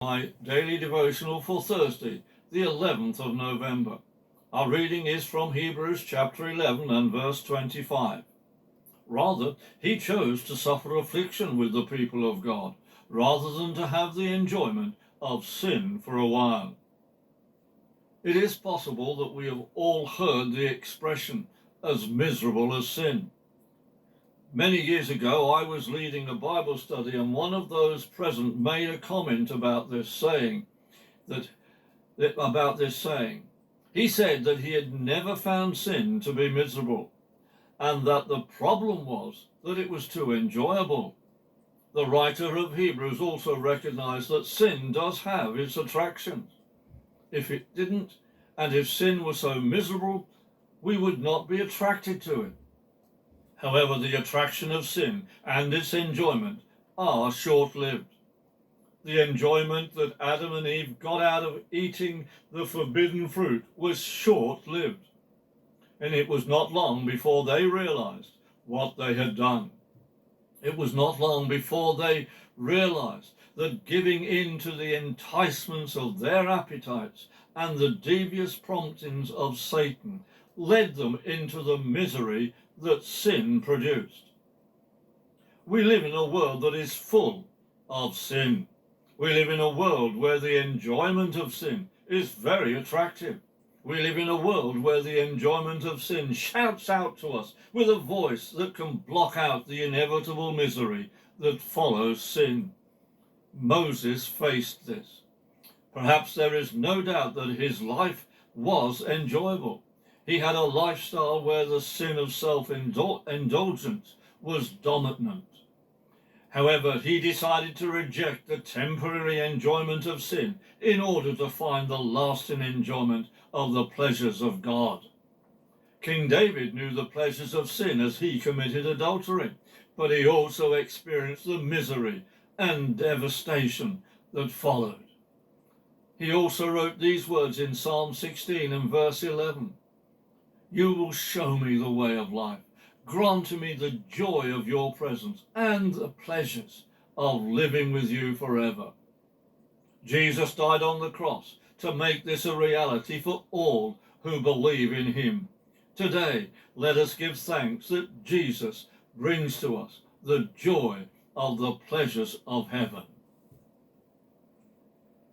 My daily devotional for Thursday, the 11th of November. Our reading is from Hebrews chapter 11 and verse 25. Rather, he chose to suffer affliction with the people of God, rather than to have the enjoyment of sin for a while. It is possible that we have all heard the expression, as miserable as sin. Many years ago, I was leading a Bible study, and one of those present made a comment about this saying. He said that he had never found sin to be miserable, and that the problem was that it was too enjoyable. The writer of Hebrews also recognized that sin does have its attractions. If it didn't, and if sin was so miserable, we would not be attracted to it. However, the attraction of sin and its enjoyment are short-lived. The enjoyment that Adam and Eve got out of eating the forbidden fruit was short-lived, and it was not long before they realized what they had done. It was not long before they realized that giving in to the enticements of their appetites and the devious promptings of Satan led them into the misery that sin produced. We live in a world that is full of sin. We live in a world where the enjoyment of sin is very attractive. We live in a world where the enjoyment of sin shouts out to us with a voice that can block out the inevitable misery that follows sin. Moses faced this. Perhaps there is no doubt that his life was enjoyable. He had a lifestyle where the sin of self-indulgence was dominant. However, he decided to reject the temporary enjoyment of sin in order to find the lasting enjoyment of the pleasures of God. King David knew the pleasures of sin as he committed adultery, but he also experienced the misery and devastation that followed. He also wrote these words in Psalm 16 and verse 11. You will show me the way of life. Grant to me the joy of your presence and the pleasures of living with you forever. Jesus died on the cross to make this a reality for all who believe in him. Today, let us give thanks that Jesus brings to us the joy of the pleasures of heaven.